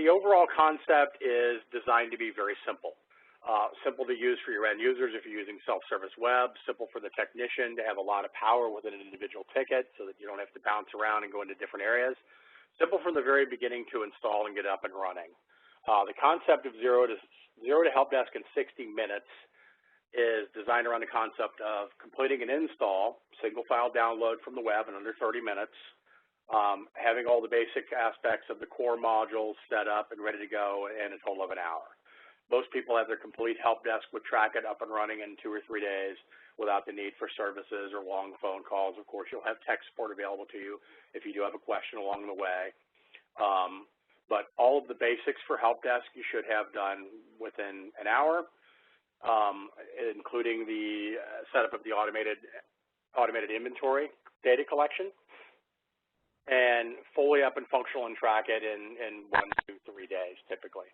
the overall concept is designed to be very simple. Simple to use for your end users if you're using self-service web, simple for the technician to have a lot of power within an individual ticket so that you don't have to bounce around and go into different areas. Simple from the very beginning to install and get up and running. The concept of zero to help desk in 60 minutes is designed around the concept of completing an install, single file download from the web in under 30 minutes, having all the basic aspects of the core modules set up and ready to go in a total of an hour. Most people have their complete help desk with Trackit up and running in 2 or 3 days without the need for services or long phone calls. Of course, you'll have tech support available to you if you do have a question along the way. But all of the basics for help desk you should have done within an hour, including the setup of the automated inventory data collection, and fully up and functional in Trackit in 1 to 3 days typically.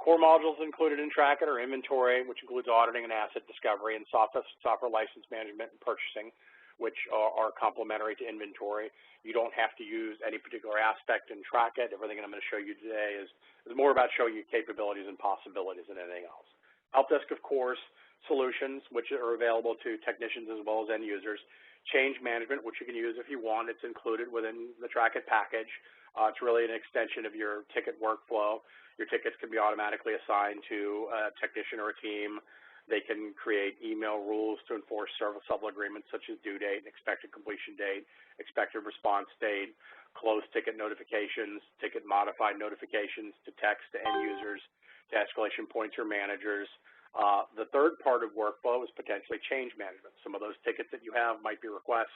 Core modules included in Trackit are inventory, which includes auditing and asset discovery, and software license management and purchasing, which are complementary to inventory. You don't have to use any particular aspect in Trackit. Everything I'm going to show you today is more about showing you capabilities and possibilities than anything else. Help desk, of course, solutions, which are available to technicians as well as end users. Change management, which you can use if you want. It's included within the Trackit package. It's really an extension of your ticket workflow. Your tickets can be automatically assigned to a technician or a team. They can create email rules to enforce service level agreements such as due date, expected completion date, expected response date, closed ticket notifications, ticket modified notifications to text to end users, to escalation points or managers. The third part of workflow is potentially change management. Some of those tickets that you have might be requests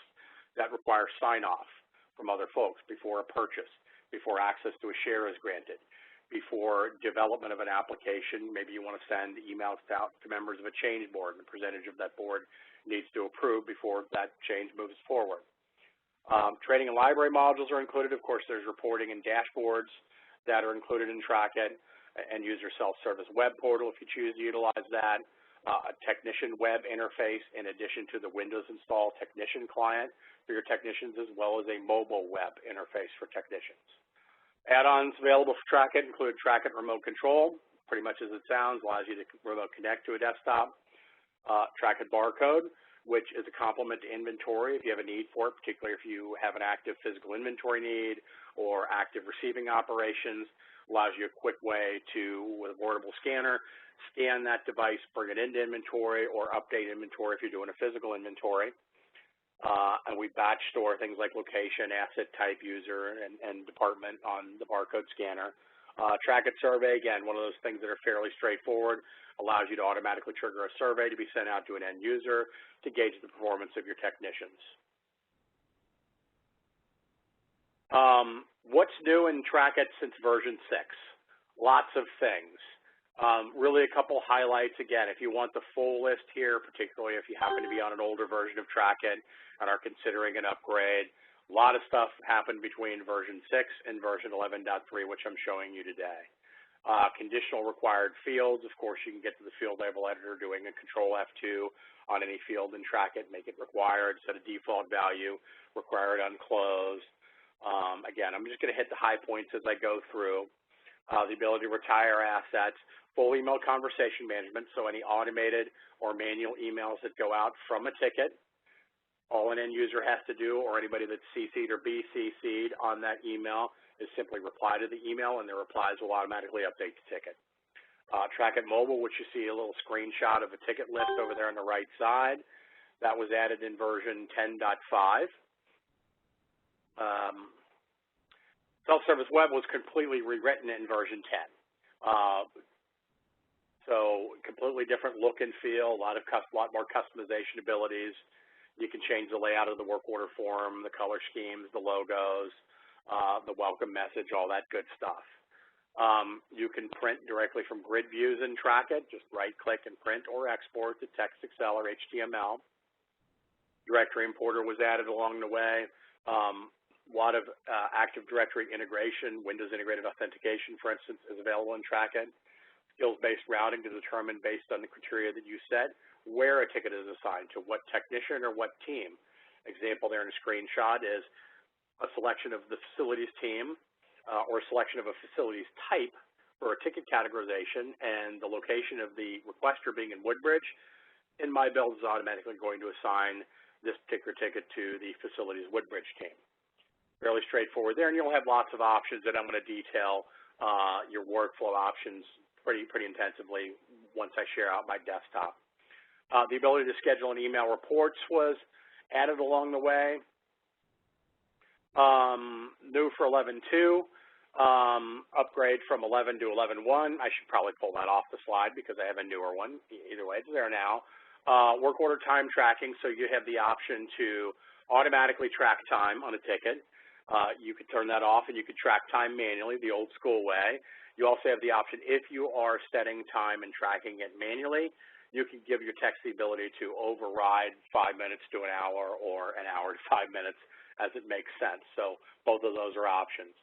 that require sign-off from other folks before a purchase, before access to a share is granted, before development of an application. Maybe you want to send emails out to members of a change board, and the percentage of that board needs to approve before that change moves forward. Training and library modules are included. Of course, there's reporting and dashboards that are included in Trackit, and user self-service web portal if you choose to utilize that, a technician web interface in addition to the Windows install technician client for your technicians, as well as a mobile web interface for technicians. Add-ons available for Trackit include Trackit Remote Control, pretty much as it sounds, allows you to remote connect to a desktop. Trackit Barcode, which is a complement to inventory if you have a need for it, particularly if you have an active physical inventory need or active receiving operations. Allows you a quick way to, with a boardable scanner, scan that device, bring it into inventory, or update inventory if you're doing a physical inventory. And we batch store things like location, asset type, user, and department on the barcode scanner. Trackit Survey, again, one of those things that are fairly straightforward, allows you to automatically trigger a survey to be sent out to an end user to gauge the performance of your technicians. What's new in Trackit since version 6? Lots of things. Really a couple highlights. Again, if you want the full list here, particularly if you happen to be on an older version of Trackit and are considering an upgrade, a lot of stuff happened between version 6 and version 11.3, which I'm showing you today. Conditional required fields. Of course, you can get to the field label editor doing a Control F2 on any field in Trackit, make it required, set a default value, required unclosed. Again, I'm just going to hit the high points as I go through. The ability to retire assets, full email conversation management, so any automated or manual emails that go out from a ticket, all an end user has to do, or anybody that's CC'd or BCC'd on that email, is simply reply to the email, and their replies will automatically update the ticket. Trackit Mobile, which you see a little screenshot of a ticket list over there on the right side, that was added in version 10.5. Self-service web was completely rewritten in version 10. So completely different look and feel, a lot more customization abilities. You can change the layout of the work order form, the color schemes, the logos, the welcome message, all that good stuff. You can print directly from grid views in Trackit, just right-click and print or export to text, Excel, or HTML. Directory importer was added along the way. A lot of Active Directory integration, Windows integrated authentication, for instance, is available in Trackit. Skills-based routing to determine, based on the criteria that you set, where a ticket is assigned to what technician or what team. Example there in a screenshot is a selection of the facilities team or selection of a facility's type for a ticket categorization and the location of the requester being in Woodbridge, in my build is automatically going to assign this particular ticket to the facility's Woodbridge team. Fairly straightforward there, and you'll have lots of options, and I'm going to detail your workflow options pretty intensively once I share out my desktop. The ability to schedule and email reports was added along the way. New for 11.2, upgrade from 11 to 11.1. I should probably pull that off the slide because I have a newer one. Either way, it's there now. Work order time tracking, so you have the option to automatically track time on a ticket. You could turn that off and you could track time manually, the old school way. You also have the option, if you are setting time and tracking it manually, you can give your techs the ability to override 5 minutes to an hour or an hour to 5 minutes as it makes sense. So both of those are options.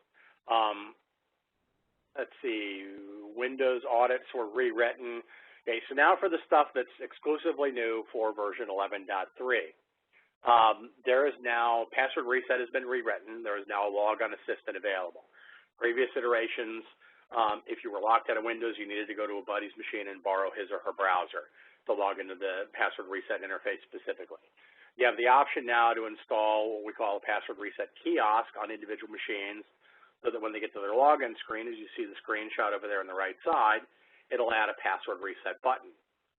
Let's see, Windows audits were rewritten. Okay, so now for the stuff that's exclusively new for version 11.3. There is now, password reset has been rewritten. There is now a logon assistant available. Previous iterations, if you were locked out of Windows, you needed to go to a buddy's machine and borrow his or her browser to log into the password reset interface specifically. You have the option now to install what we call a password reset kiosk on individual machines so that when they get to their login screen, as you see the screenshot over there on the right side, it'll add a password reset button.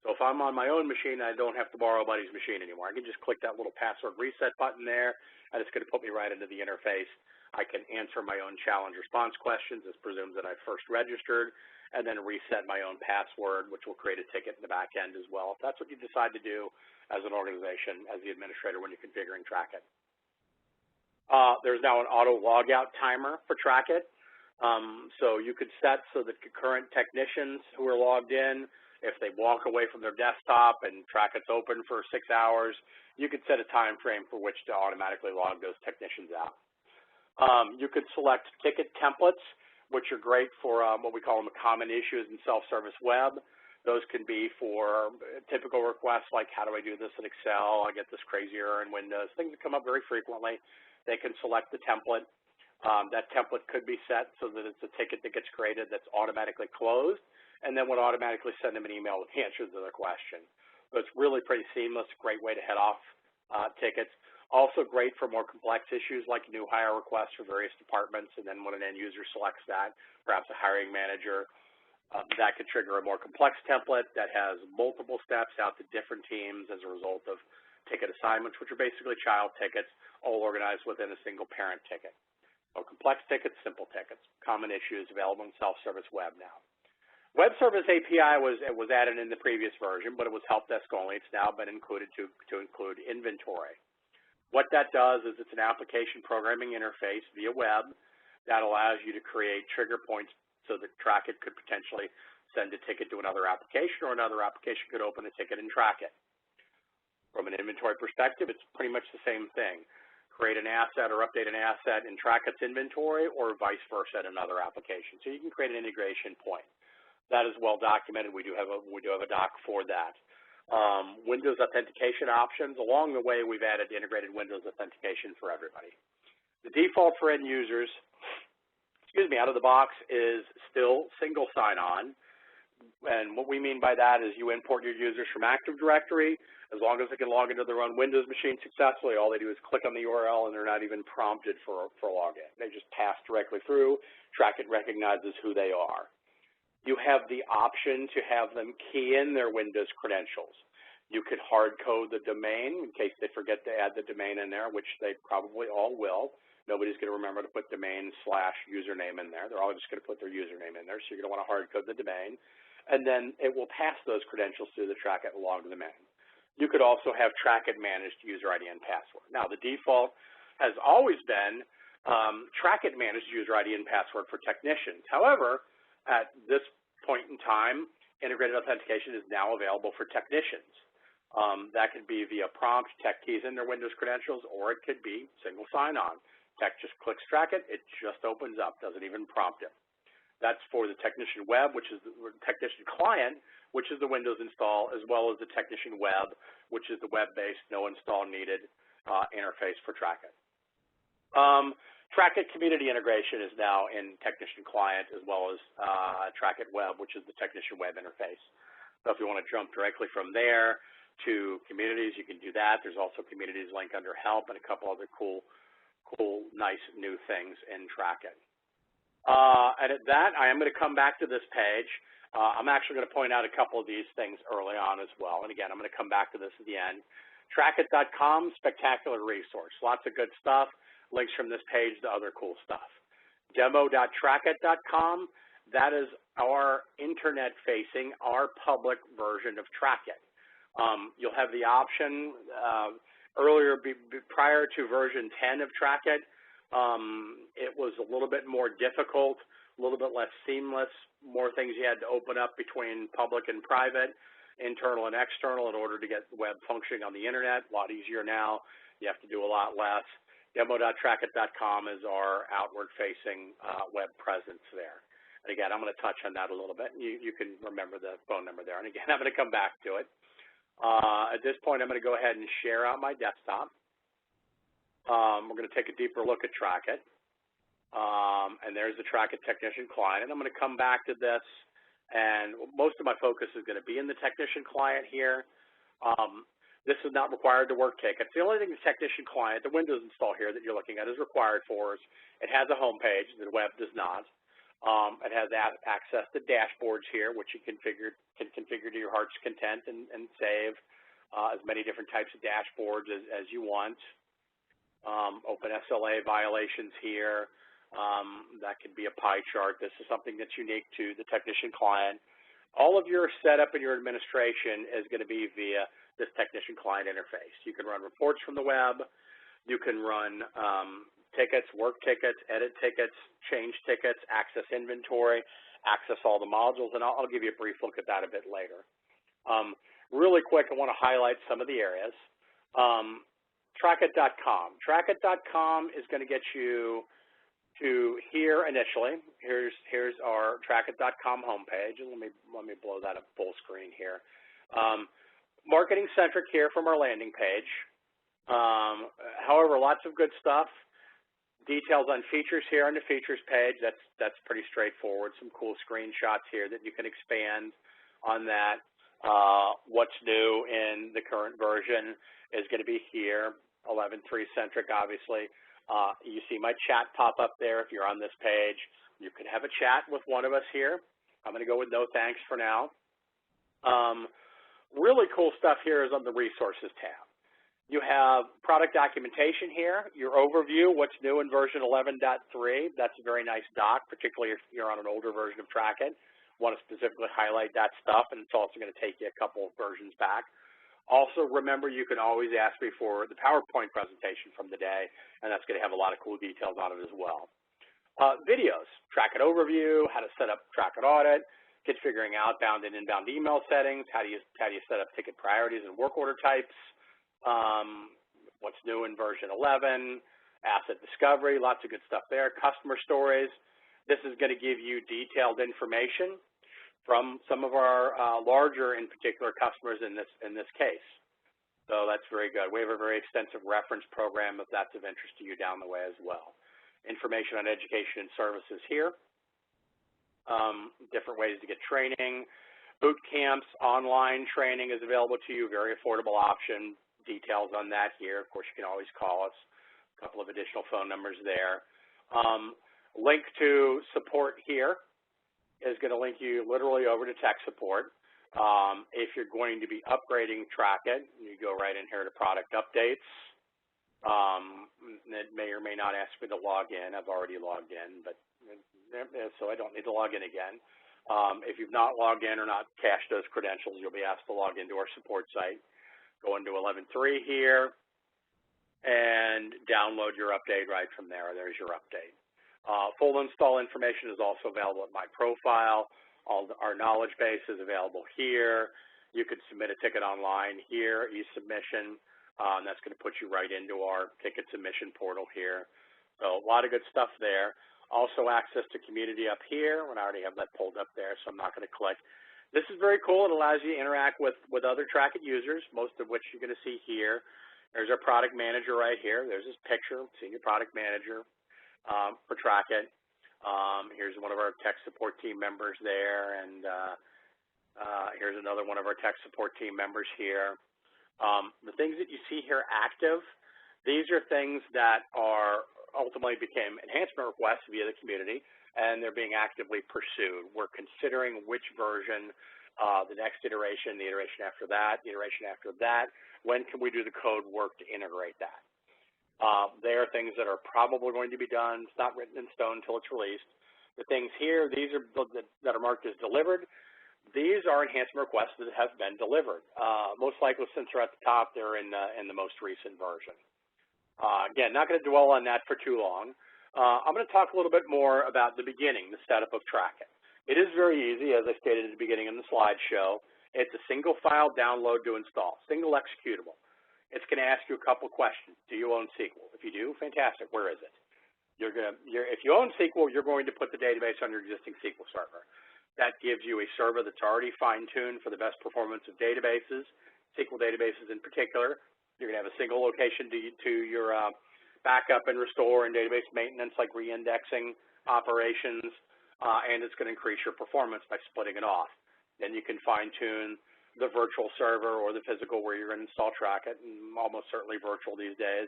So if I'm on my own machine, I don't have to borrow a buddy's machine anymore. I can just click that little password reset button there, and it's going to put me right into the interface. I can answer my own challenge response questions. This presumes that I first registered, and then reset my own password, which will create a ticket in the back end as well. If that's what you decide to do as an organization, as the administrator when you're configuring Trackit. There's now an auto logout timer for Trackit. So you could set so that concurrent technicians who are logged in, if they walk away from their desktop and Trackit's open for 6 hours, you could set a time frame for which to automatically log those technicians out. You could select ticket templates, which are great for what we call them common issues in self-service web. Those can be for typical requests like, how do I do this in Excel? I get this crazy error in Windows. Things that come up very frequently. They can select the template. That template could be set so that it's a ticket that gets created that's automatically closed, and then would automatically send them an email with answers to their question. So it's really pretty seamless, great way to head off tickets. Also great for more complex issues like new hire requests for various departments, and then when an end user selects that, perhaps a hiring manager, that could trigger a more complex template that has multiple steps out to different teams as a result of ticket assignments, which are basically child tickets, all organized within a single parent ticket. So complex tickets, simple tickets, common issues available in self-service web now. Web Service API was added in the previous version, but it was help desk only. It's now been included to include inventory. What that does is it's an application programming interface via web that allows you to create trigger points so that Trackit could potentially send a ticket to another application, or another application could open a ticket and track it. From an inventory perspective, it's pretty much the same thing. Create an asset or update an asset in Trackit's inventory, or vice versa at another application. So you can create an integration point. That is well documented. We do have a doc for that. Windows authentication options. Along the way, we've added integrated Windows authentication for everybody. The default for end users, out of the box, is still single sign-on. And what we mean by that is you import your users from Active Directory. As long as they can log into their own Windows machine successfully, all they do is click on the URL, and they're not even prompted for login. They just pass directly through. Trackit recognizes who they are. You have the option to have them key in their Windows credentials. You could hard code the domain in case they forget to add the domain in there, which they probably all will. Nobody's going to remember to put domain/username in there. They're all just going to put their username in there, so you're going to want to hard code the domain. And then it will pass those credentials through the Trackit and log them in. You could also have Trackit managed user ID and password. Now, the default has always been Trackit managed user ID and password for technicians. However, at this point in time, integrated authentication is now available for technicians. That could be via prompt, tech keys in their Windows credentials, or it could be single sign-on. Tech just clicks Trackit, it just opens up, doesn't even prompt it. That's for the technician web, which is the technician client, which is the Windows install, as well as the technician web, which is the web-based, no install needed interface for Trackit. Trackit community integration is now in Technician Client as well as Trackit Web, which is the Technician Web interface. So if you want to jump directly from there to communities, you can do that. There's also communities link under help and a couple other cool, nice new things in Trackit. And at that, I am going to come back to this page. I'm actually going to point out a couple of these things early on as well. And again, I'm going to come back to this at the end. Trackit.com, spectacular resource. Lots of good stuff. Links from this page to other cool stuff. Demo.trackit.com, that is our internet-facing, our public version of Trackit. You'll have the option earlier, prior to version 10 of Trackit, it was a little bit more difficult, a little bit less seamless, more things you had to open up between public and private, internal and external in order to get the web functioning on the internet. A lot easier now. You have to do a lot less. Demo.trackit.com is our outward-facing web presence there. And again, I'm going to touch on that a little bit. You can remember the phone number there. And again, I'm going to come back to it. At this point, I'm going to go ahead and share out my desktop. We're going to take a deeper look at Trackit. And there's the Trackit Technician Client. And I'm going to come back to this. And most of my focus is going to be in the Technician Client here. This is not required to work tickets. The only thing the Technician Client, the Windows install here that you're looking at, is required for is it has a home page. The web does not. It has access to dashboards here, which you can configure to your heart's content and save as many different types of dashboards as you want. Open SLA violations here. That could be a pie chart. This is something that's unique to the Technician Client. All of your setup and your administration is going to be via this Technician Client interface. You can run reports from the web. You can run tickets, work tickets, edit tickets, change tickets, access inventory, access all the modules, and I'll give you a brief look at that a bit later. Really quick, I want to highlight some of the areas. Trackit.com. Trackit.com is going to get you to here initially. Here's our Trackit.com homepage, and let me blow that up full screen here. Marketing centric here from our landing page. However, lots of good stuff. Details on features here on the features page. That's pretty straightforward. Some cool screenshots here that you can expand on that. What's new in the current version is going to be here. 11.3 centric, obviously. You see my chat pop up there. If you're on this page, you can have a chat with one of us here. I'm going to go with no thanks for now. Really cool stuff here is on the resources tab. You have product documentation here, your overview, what's new in version 11.3. That's a very nice doc, particularly if you're on an older version of Trackit. Want to specifically highlight that stuff, and it's also going to take you a couple of versions back. Also, remember, you can always ask me for the PowerPoint presentation from the day, and that's going to have a lot of cool details on it as well. Videos, Trackit overview, how to set up Trackit audit, configuring outbound and inbound email settings, how do you set up ticket priorities and work order types, what's new in version 11, asset discovery, lots of good stuff there, customer stories. This is going to give you detailed information from some of our larger, in particular, customers in this case. So that's very good. We have a very extensive reference program if that's of interest to you down the way as well. Information on education and services here. Different ways to get training. Boot camps, online training is available to you, very affordable option. Details on that here. Of course, you can always call us. A couple of additional phone numbers there. Link to support here is going to link you literally over to tech support. If you're going to be upgrading Trackit, you go right in here to product updates. It may or may not ask me to log in. I've already logged in, but so I don't need to log in again. If you've not logged in or not cached those credentials, you'll be asked to log into our support site. Go into 11.3 here and download your update right from there. There's your update. Full install information is also available at my profile. All our knowledge base is available here. You could submit a ticket online here, e-submission. And that's going to put you right into our ticket submission portal here. So a lot of good stuff there. Also access to community up here, and I already have that pulled up there, so I'm not going to click. This is very cool. It allows you to interact with other Trackit users, most of which you're going to see here. There's our product manager right here. There's his picture, senior product manager. for Trackit. Here's one of our tech support team members there, and here's another one of our tech support team members here. The things that you see here active, these are things that are ultimately became enhancement requests via the community, and they're being actively pursued. We're considering which version, the next iteration, the iteration after that, the iteration after that. When can we do the code work to integrate that? They are things that are probably going to be done. It's not written in stone until it's released. The things here, these are that are marked as delivered. These are enhancement requests that have been delivered. Most likely, since they're at the top, they're in the most recent version. Again, not going to dwell on that for too long. I'm going to talk a little bit more about the beginning, the setup of Trackit. It is very easy, as I stated at the beginning in the slideshow. It's a single file download to install, single executable. It's going to ask you a couple questions. Do you own SQL? If you do, fantastic. Where is it? If you own SQL, you're going to put the database on your existing SQL server. That gives you a server that's already fine-tuned for the best performance of databases, SQL databases in particular. You're going to have a single location to your backup and restore and database maintenance, like reindexing operations, and it's going to increase your performance by splitting it off. Then you can fine-tune the virtual server or the physical where you're going to install Trackit, and almost certainly virtual these days,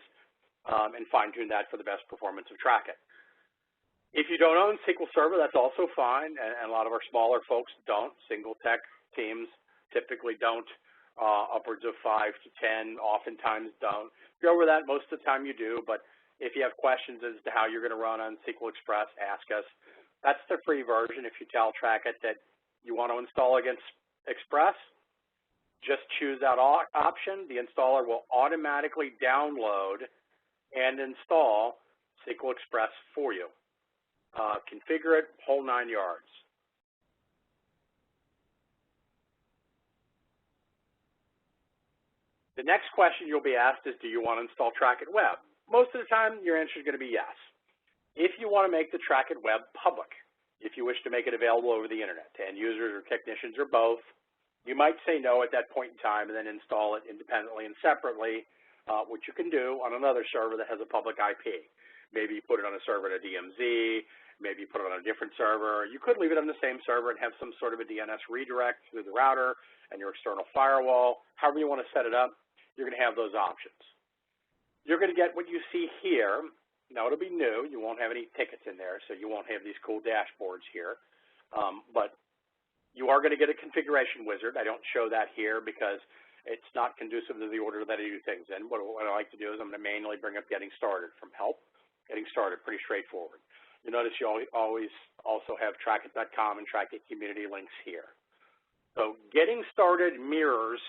and fine-tune that for the best performance of Trackit. If you don't own SQL Server, that's also fine, and a lot of our smaller folks don't. Single tech teams typically don't. Upwards of 5 to 10 oftentimes don't. If you're over that, most of the time you do, but if you have questions as to how you're going to run on SQL Express, ask us. That's the free version. If you tell Trackit that you want to install against Express, just choose that option. The installer will automatically download and install SQL Express for you. Configure it, whole 9 yards. The next question you'll be asked is, do you want to install Trackit Web? Most of the time, your answer is going to be yes. If you want to make the Trackit Web public, if you wish to make it available over the internet to end users or technicians or both, you might say no at that point in time and then install it independently and separately, which you can do on another server that has a public IP. Maybe you put it on a server at a DMZ, maybe you put it on a different server. You could leave it on the same server and have some sort of a DNS redirect through the router and your external firewall. However you want to set it up, you're going to have those options. You're going to get what you see here. Now, it'll be new. You won't have any tickets in there, so you won't have these cool dashboards here. But you are going to get a configuration wizard. I don't show that here because it's not conducive to the order that I do things in. What I like to do is I'm going to manually bring up Getting Started from Help. Getting Started, pretty straightforward. You notice you always also have Trackit.com and Trackit community links here. So Getting Started mirrors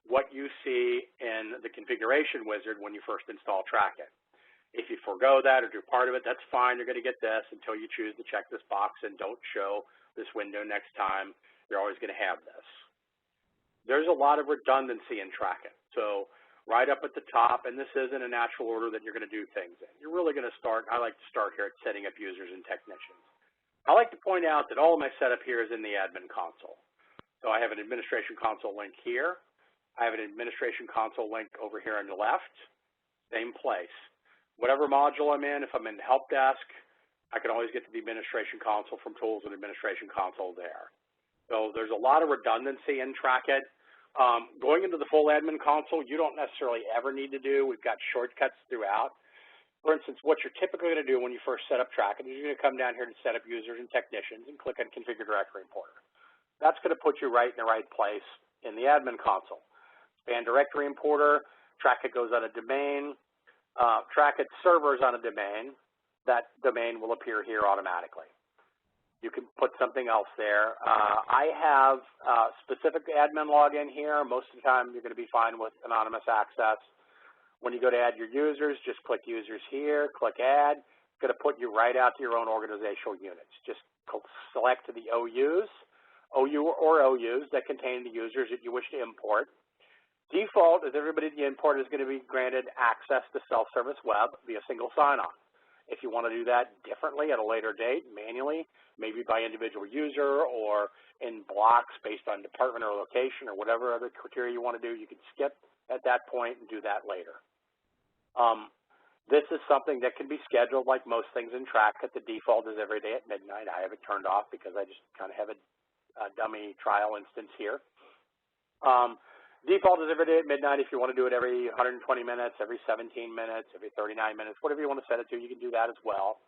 what you see in the configuration wizard when you first install Trackit. If you forego that or do part of it, that's fine. You're going to get this until you choose to check this box and don't show this window next time. You're always going to have this. There's a lot of redundancy in Trackit. So right up at the top, and this isn't a natural order that you're going to do things in. You're really going to start, I like to start here at setting up users and technicians. I like to point out that all of my setup here is in the admin console. So I have an administration console link here. I have an administration console link over here on the left, same place. Whatever module I'm in, if I'm in Help Desk, I can always get to the administration console from Tools and Administration Console there. So there's a lot of redundancy in Trackit. Going into the full admin console, you don't necessarily ever need to do. We've got shortcuts throughout. For instance, what you're typically going to do when you first set up Trackit is you're going to come down here to set up users and technicians and click on Configure Directory Importer. That's going to put you right in the right place in the admin console. Span Directory Importer, Trackit goes on a domain. Trackit servers on a domain. That domain will appear here automatically. You can put something else there. I have specific admin login here. Most of the time, you're going to be fine with anonymous access. When you go to add your users, just click Users here, click Add. It's going to put you right out to your own organizational units. Just select the OU or OUs that contain the users that you wish to import. Default is everybody that you import is going to be granted access to self-service web via single sign-on. If you want to do that differently at a later date, manually, maybe by individual user or in blocks based on department or location or whatever other criteria you want to do, you can skip at that point and do that later. This is something that can be scheduled like most things in Trackit. The default is every day at midnight. I have it turned off because I just kind of have a dummy trial instance here. Default is every day at midnight. If you want to do it every 120 minutes, every 17 minutes, every 39 minutes, whatever you want to set it to, you can do that as well.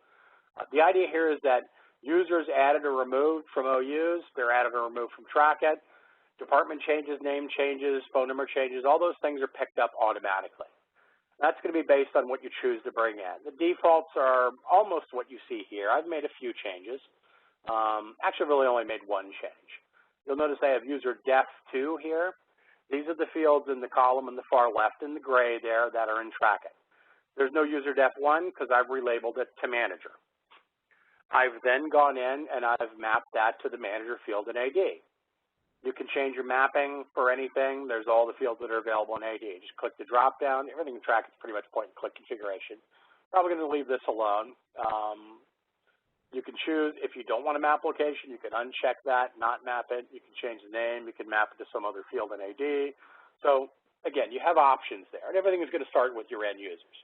The idea here is that users added or removed from OUs, they're added or removed from Trackit, department changes, name changes, phone number changes, all those things are picked up automatically. That's going to be based on what you choose to bring in. The defaults are almost what you see here. I've made a few changes. Actually, really only made one change. You'll notice I have user def2 here. These are the fields in the column in the far left in the gray there that are in Trackit. There's no user def1 because I've relabeled it to manager. I've then gone in and I've mapped that to the manager field in AD. You can change your mapping for anything. There's all the fields that are available in AD. Just click the drop down. Everything in Trackit is pretty much point and click configuration. Probably going to leave this alone. You can choose, if you don't want a map location, you can uncheck that, not map it. You can change the name. You can map it to some other field in AD. So, again, you have options there. And everything is going to start with your end users.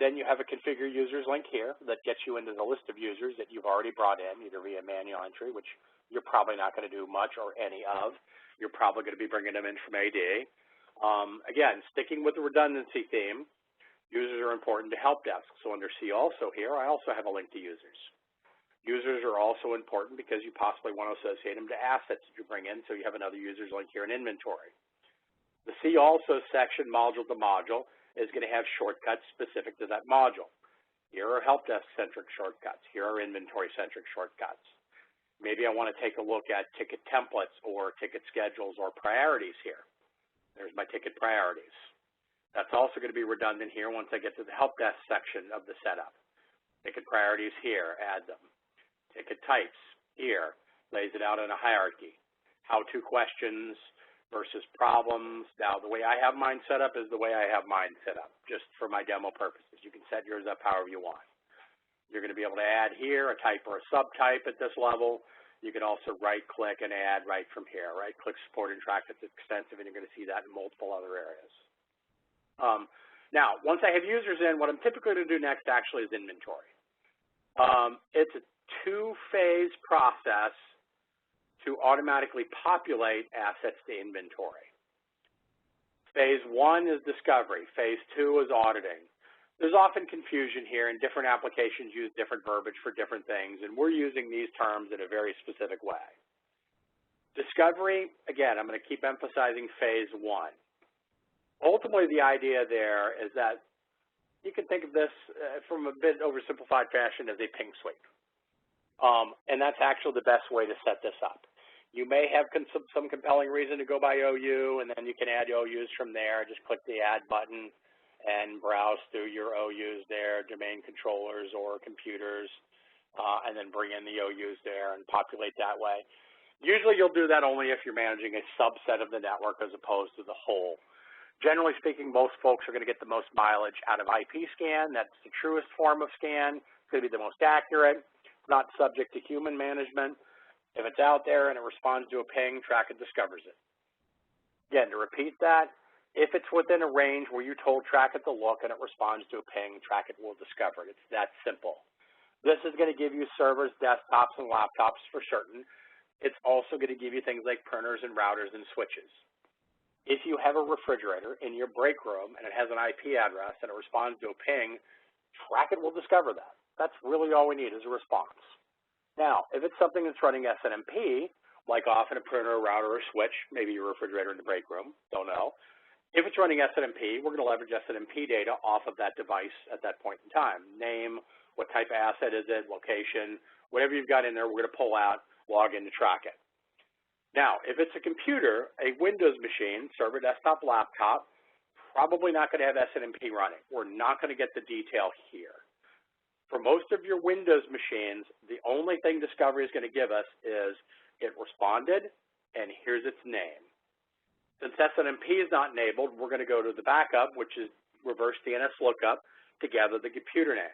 Then you have a configure users link here that gets you into the list of users that you've already brought in, either via manual entry, which you're probably not going to do much or any of. You're probably going to be bringing them in from AD. Again, sticking with the redundancy theme, users are important to help desk. So under See Also here, I also have a link to users. Users are also important because you possibly want to associate them to assets that you bring in, so you have another users link here in inventory. The See Also section, module to module, is going to have shortcuts specific to that module. Here are help desk-centric shortcuts. Here are inventory-centric shortcuts. Maybe I want to take a look at ticket templates or ticket schedules or priorities here. There's my ticket priorities. That's also going to be redundant here once I get to the help desk section of the setup. Ticket priorities here, add them. Ticket types here, lays it out in a hierarchy. How-to questions versus problems. Now, the way I have mine set up is the way I have mine set up, just for my demo purposes. You can set yours up however you want. You're going to be able to add here a type or a subtype at this level. You can also right-click and add right from here. Right-click support and track that's extensive, and you're going to see that in multiple other areas. Now, once I have users in, what I'm typically going to do next actually is inventory. It's a two-phase process to automatically populate assets to inventory. Phase one is discovery. Phase two is auditing. There's often confusion here, and different applications use different verbiage for different things, and we're using these terms in a very specific way. Discovery, again, I'm going to keep emphasizing phase one. Ultimately, the idea there is that you can think of this from a bit oversimplified fashion as a ping sweep. And that's actually the best way to set this up. You may have some compelling reason to go by OU, and then you can add OUs from there. Just click the Add button and browse through your OUs there, domain controllers or computers, and then bring in the OUs there and populate that way. Usually you'll do that only if you're managing a subset of the network as opposed to the whole. Generally speaking, most folks are going to get the most mileage out of IP scan. That's the truest form of scan. It's going to be the most accurate. It's not subject to human management. If it's out there and it responds to a ping, Trackit discovers it. Again, to repeat that, if it's within a range where you told Trackit to look and it responds to a ping, Trackit will discover it. It's that simple. This is going to give you servers, desktops, and laptops for certain. It's also going to give you things like printers and routers and switches. If you have a refrigerator in your break room and it has an IP address and it responds to a ping, Trackit will discover that. That's really all we need is a response. Now, if it's something that's running SNMP, like often a printer, a router, or switch, maybe your refrigerator in the break room, don't know. If it's running SNMP, we're going to leverage SNMP data off of that device at that point in time. Name, what type of asset is it, location, whatever you've got in there, we're going to pull out, log into Trackit. Now, if it's a computer, a Windows machine, server, desktop, laptop, probably not going to have SNMP running. We're not going to get the detail here. For most of your Windows machines, the only thing Discovery is going to give us is it responded, and here's its name. Since SNMP is not enabled, we're going to go to the backup, which is reverse DNS lookup, to gather the computer name.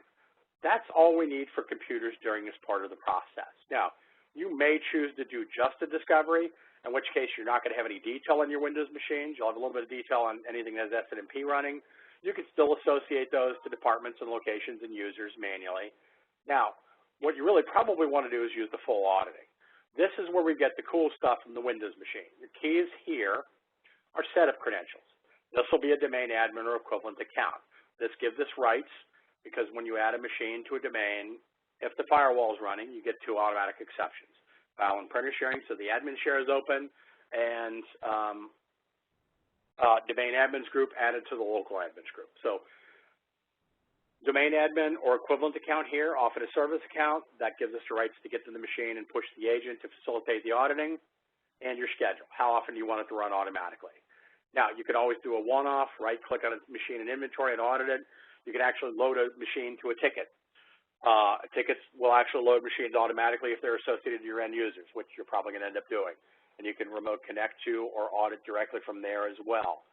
That's all we need for computers during this part of the process. Now, you may choose to do just a discovery, in which case you're not going to have any detail on your Windows machines. You'll have a little bit of detail on anything that has SNMP running. You can still associate those to departments and locations and users manually. Now, what you really probably want to do is use the full auditing. This is where we get the cool stuff from the Windows machine. Your keys here are setup credentials. This will be a domain admin or equivalent account. This gives us rights because when you add a machine to a domain, if the firewall is running, you get 2 automatic exceptions. File and printer sharing, so the admin share is open, and domain admins group added to the local admins group. So domain admin or equivalent account here, often a service account, that gives us the rights to get to the machine and push the agent to facilitate the auditing, and your schedule. How often do you want it to run automatically? Now, you can always do a one-off, right-click on a machine in inventory and audit it. You can actually load a machine to a ticket. Tickets will actually load machines automatically if they're associated to your end users, which you're probably going to end up doing. And you can remote connect to or audit directly from there as well.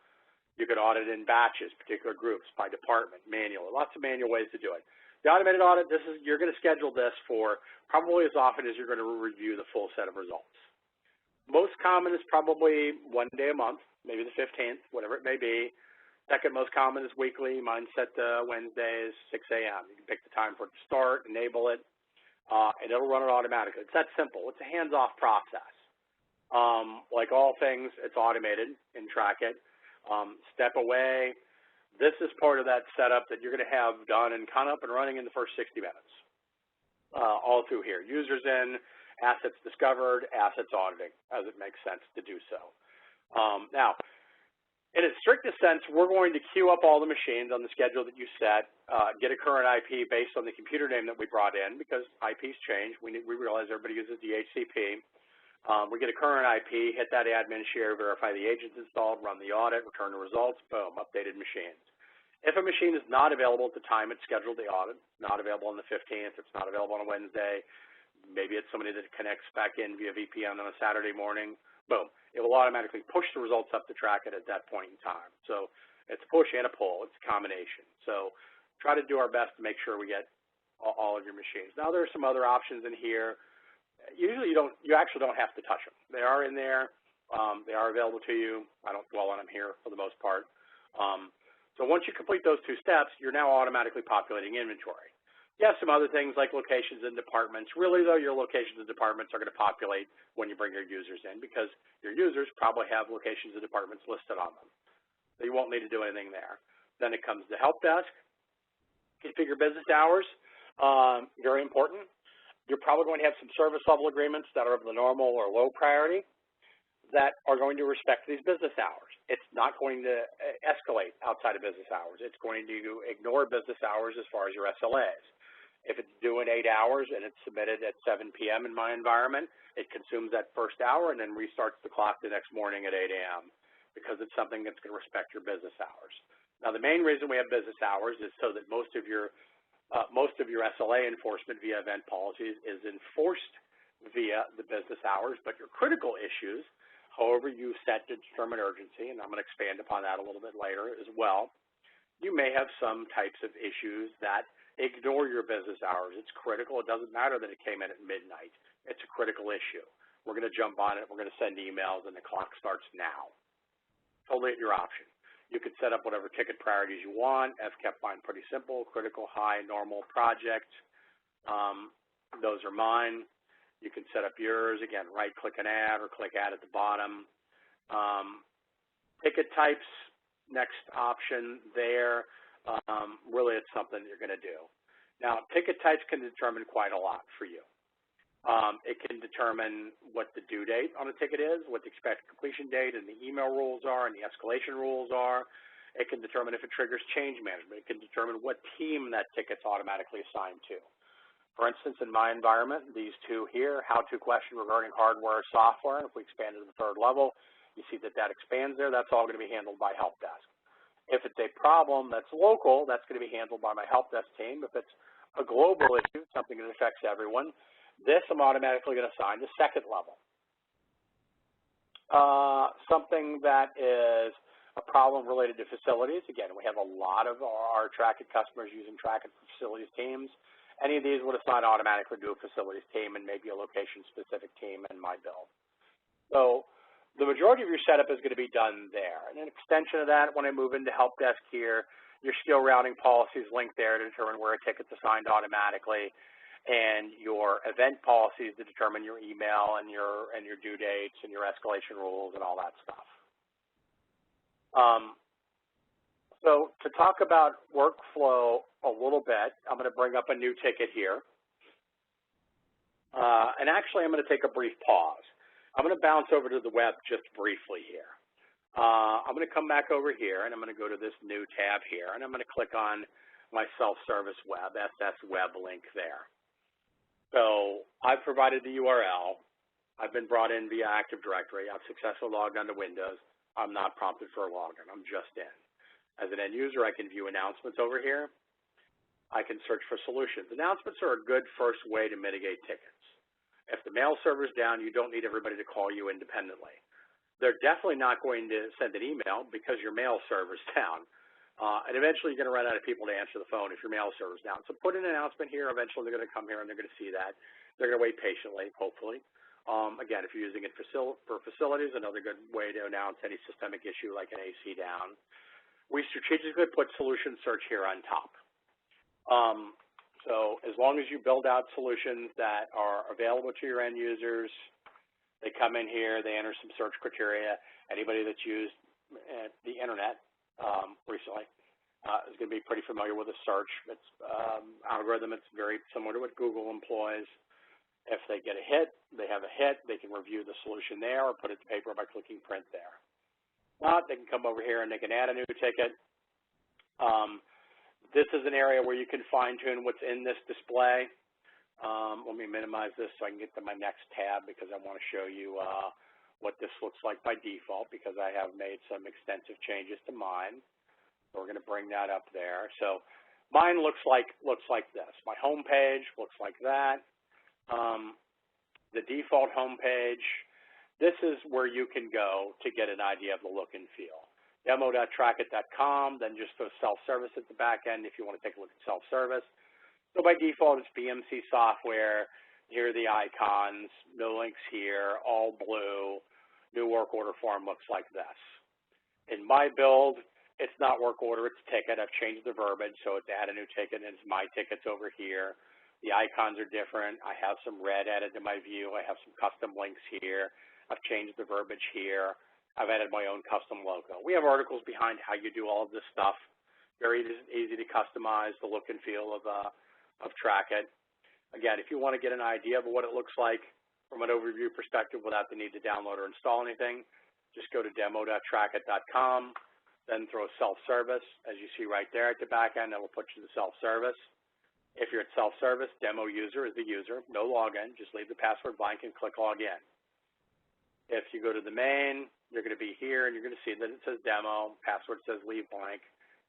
You can audit in batches, particular groups, by department, manual. Lots of manual ways to do it. The automated audit, you're going to schedule this for probably as often as you're going to review the full set of results. Most common is probably 1 day a month, maybe the 15th, whatever it may be. Second most common is weekly. Mine's set to Wednesdays, 6 a.m. You can pick the time for it to start, enable it, and it'll run it automatically. It's that simple. It's a hands-off process. Like all things, it's automated in TrackIt. Step away. This is part of that setup that you're going to have done and kind of up and running in the first 60 minutes. All through here. Users in, assets discovered, assets auditing, as it makes sense to do so. Now, in its strictest sense, we're going to queue up all the machines on the schedule that you set, get a current IP based on the computer name that we brought in, because IPs change. We realize everybody uses DHCP. We get a current IP, hit that admin share, verify the agent's installed, run the audit, return the results, boom, updated machines. If a machine is not available at the time it's scheduled the audit, not available on the 15th, it's not available on a Wednesday, maybe it's somebody that connects back in via VPN on a Saturday morning, boom, it will automatically push the results up to TrackIt at that point in time. So it's a push and a pull. It's a combination. So try to do our best to make sure we get all of your machines. Now, there are some other options in here. Usually you actually don't have to touch them. They are in there. They are available to you. I don't dwell on them here for the most part. So once you complete those 2 steps, you're now automatically populating inventory. You have some other things like locations and departments. Really, though, your locations and departments are going to populate when you bring your users in because your users probably have locations and departments listed on them. So you won't need to do anything there. Then it comes to help desk. Configure business hours. Very important. You're probably going to have some service level agreements that are of the normal or low priority that are going to respect these business hours. It's not going to escalate outside of business hours. It's going to ignore business hours as far as your SLAs. If it's due in 8 hours and it's submitted at 7 p.m. in my environment, it consumes that first hour and then restarts the clock the next morning at 8 a.m. because it's something that's going to respect your business hours. Now, the main reason we have business hours is so that most of your SLA enforcement via event policies is enforced via the business hours, but your critical issues, however you set to determine urgency, and I'm going to expand upon that a little bit later as well, you may have some types of issues that ignore your business hours. It's critical. It doesn't matter that it came in at midnight. It's a critical issue. We're going to jump on it. We're going to send emails, and the clock starts now. Totally at your option. You can set up whatever ticket priorities you want. kept mine pretty simple: critical, high, normal, project. Those are mine. You can set up yours. Again, right-click and add or click add at the bottom. Ticket types, next option there. Really, it's something you're going to do. Now, ticket types can determine quite a lot for you. It can determine what the due date on a ticket is, what the expected completion date and the email rules are and the escalation rules are. It can determine if it triggers change management. It can determine what team that ticket's automatically assigned to. For instance, in my environment, these 2 here, how-to question regarding hardware or software. If we expand to the 3rd level, you see that expands there. That's all going to be handled by help desk. If it's a problem that's local, that's going to be handled by my help desk team. If it's a global issue, something that affects everyone, this I'm automatically going to assign to 2nd level. Something that is a problem related to facilities. Again, we have a lot of our TrackIt customers using TrackIt for facilities teams. Any of these would assign automatically to a facilities team and maybe a location-specific team in my build. So the majority of your setup is going to be done there. And an extension of that, when I move into help desk here, your skill routing policies linked there to determine where a ticket's assigned automatically, and your event policies to determine your email and your due dates and your escalation rules and all that stuff. So to talk about workflow a little bit, I'm going to bring up a new ticket here. And actually, I'm going to take a brief pause. I'm going to bounce over to the web just briefly here. I'm going to come back over here, and I'm going to go to this new tab here, and I'm going to click on my self-service web, SS web link there. So I've provided the URL. I've been brought in via Active Directory. I've successfully logged onto Windows. I'm not prompted for a login. I'm just in. As an end user, I can view announcements over here. I can search for solutions. Announcements are a good first way to mitigate tickets. If the mail server's down, you don't need everybody to call you independently. They're definitely not going to send an email because your mail server's down. And eventually you're going to run out of people to answer the phone if your mail server's down. So put an announcement here. Eventually they're going to come here and they're going to see that. They're going to wait patiently, hopefully. Again, if you're using it for facilities, another good way to announce any systemic issue like an AC down. We strategically put solution search here on top. So as long as you build out solutions that are available to your end users, they come in here, they enter some search criteria. Anybody that's used the internet recently is going to be pretty familiar with a search. It's algorithm. It's very similar to what Google employs. If they get a hit, they have a hit, they can review the solution there or put it to paper by clicking print there. They can come over here and they can add a new ticket. This is an area where you can fine-tune what's in this display. Let me minimize this so I can get to my next tab because I want to show you what this looks like by default because I have made some extensive changes to mine. So we're going to bring that up there. So mine looks like this. My home page looks like that. The default home page. This is where you can go to get an idea of the look and feel. Demo.trackit.com, then just go self-service at the back end if you want to take a look at self-service. So by default, it's BMC Software. Here are the icons, no links here, all blue. New work order form looks like this. In my build, it's not work order, it's ticket. I've changed the verbiage, so it's add a new ticket, and it's my tickets over here. The icons are different. I have some red added to my view. I have some custom links here. I've changed the verbiage here. I've added my own custom logo. We have articles behind how you do all of this stuff. Very easy to customize the look and feel of Trackit. Again, if you want to get an idea of what it looks like from an overview perspective without the need to download or install anything, just go to demo.trackit.com, then throw self-service. As you see right there at the back end, that will put you to self-service. If you're at self-service, demo user is the user, no login. Just leave the password blank and click log in. If you go to the main, you're going to be here, and you're going to see that it says demo, password says leave blank,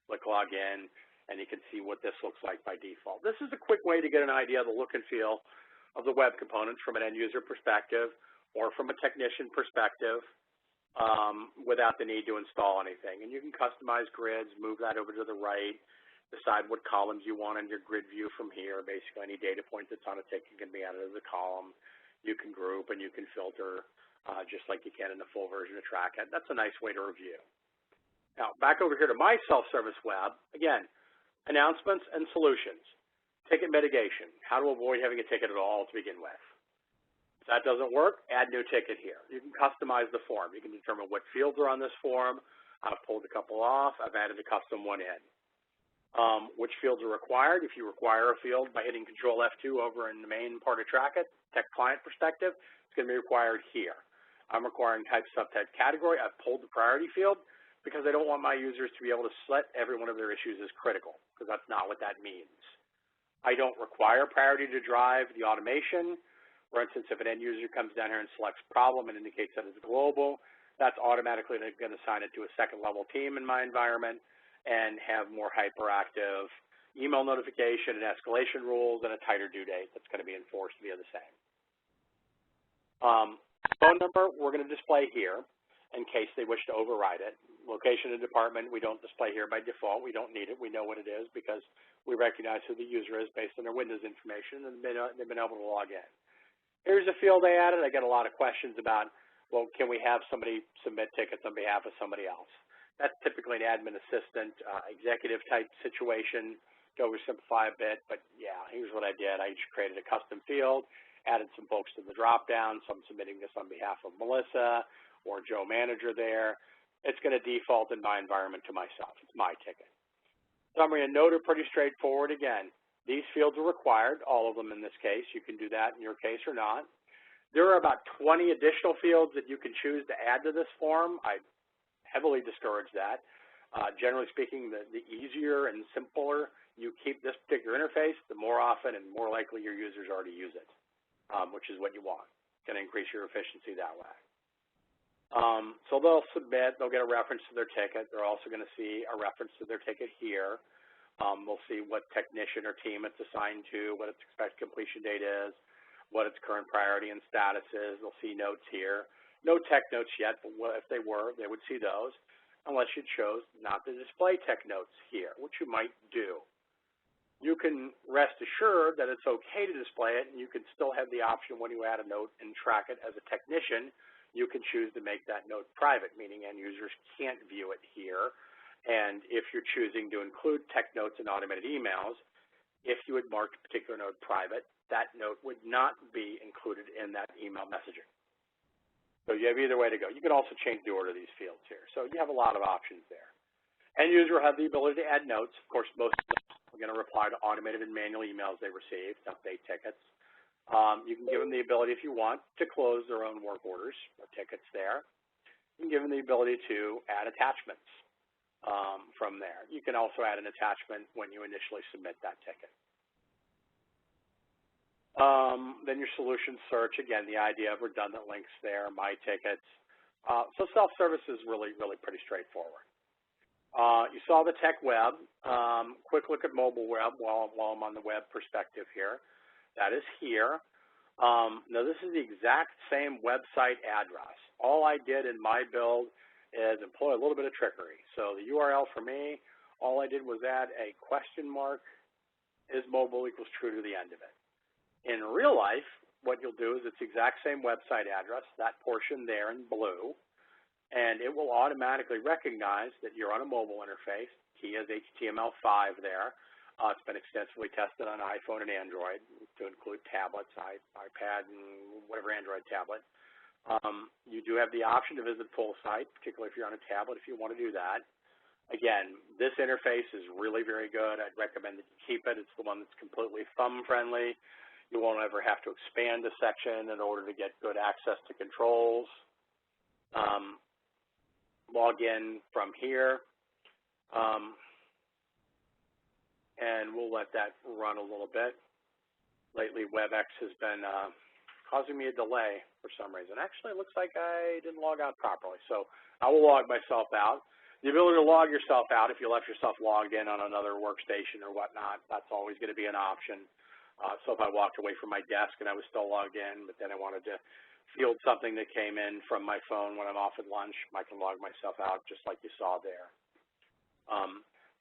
click log in, and you can see what this looks like by default. This is a quick way to get an idea of the look and feel of the web components from an end-user perspective or from a technician perspective without the need to install anything. And you can customize grids, move that over to the right, decide what columns you want in your grid view from here. Basically, any data point that's on a ticket can be added to the column. You can group and you can filter just like you can in the full version of Trackit. That's a nice way to review. Now, back over here to my self-service web, again, announcements and solutions. Ticket mitigation, how to avoid having a ticket at all to begin with. If that doesn't work, add new ticket here. You can customize the form. You can determine what fields are on this form. I've pulled a couple off. I've added a custom one in. Which fields are required? If you require a field by hitting Control F2 over in the main part of Trackit, tech client perspective, it's going to be required here. I'm requiring type, subtype, category. I've pulled the priority field because I don't want my users to be able to set every one of their issues as critical, because that's not what that means. I don't require priority to drive the automation. For instance, if an end user comes down here and selects problem and indicates that it's global, that's automatically going to assign it to a second-level team in my environment and have more hyperactive email notification and escalation rules and a tighter due date that's going to be enforced via the same. Phone number, we're going to display here in case they wish to override it. Location and department, we don't display here by default. We don't need it. We know what it is because we recognize who the user is based on their Windows information, and they've been able to log in. Here's a field I added. I get a lot of questions about, well, can we have somebody submit tickets on behalf of somebody else? That's typically an admin assistant, executive type situation, to oversimplify a bit, but yeah, here's what I did. I just created a custom field, added some folks to the drop-down, so I'm submitting this on behalf of Melissa or Joe Manager there. It's going to default in my environment to myself. It's my ticket. Summary and note are pretty straightforward. Again, these fields are required, all of them in this case. You can do that in your case or not. There are about 20 additional fields that you can choose to add to this form. I heavily discourage that. Generally speaking, the easier and simpler you keep this particular interface, the more often and more likely your users are to use it, which is what you want. It's going to increase your efficiency that way. So they'll submit, they'll get a reference to their ticket. They're also going to see a reference to their ticket here. They'll see what technician or team it's assigned to, what its expected completion date is, what its current priority and status is. They'll see notes here. No tech notes yet, but if they were, they would see those, unless you chose not to display tech notes here, which you might do. You can rest assured that it's okay to display it, and you can still have the option when you add a note and track it as a technician. You can choose to make that note private, meaning end users can't view it here. And if you're choosing to include tech notes in automated emails, if you had marked a particular note private, that note would not be included in that email messaging. So you have either way to go. You can also change the order of these fields here. So you have a lot of options there. End user will have the ability to add notes. Of course, most of them are going to reply to automated and manual emails they receive to update tickets. You can give them the ability, if you want, to close their own work orders or tickets there. You can give them the ability to add attachments from there. You can also add an attachment when you initially submit that ticket. Then your solution search, again, the idea of redundant links there, my tickets. So self-service is really pretty straightforward. You saw the tech web. Quick look at mobile web while I'm on the web perspective here. That is here. Now, this is the exact same website address. All I did in my build is employ a little bit of trickery. So the URL for me, all I did was add a question mark, is mobile equals true to the end of it. In real life, what you'll do is it's the exact same website address, that portion there in blue, and it will automatically recognize that you're on a mobile interface. Key is HTML5 there. It's been extensively tested on iPhone and Android to include tablets, iPad, and whatever Android tablet. You do have the option to visit full site, particularly if you're on a tablet, if you want to do that. Again, this interface is really very good. I'd recommend that you keep it. It's the one that's completely thumb-friendly. You won't ever have to expand a section in order to get good access to controls. Log in from here, and we'll let that run a little bit. Lately, WebEx has been causing me a delay for some reason. Actually, it looks like I didn't log out properly, so I will log myself out. The ability to log yourself out if you left yourself logged in on another workstation or whatnot, that's always going to be an option. So if I walked away from my desk and I was still logged in, but then I wanted to field something that came in from my phone when I'm off at lunch, I can log myself out just like you saw there.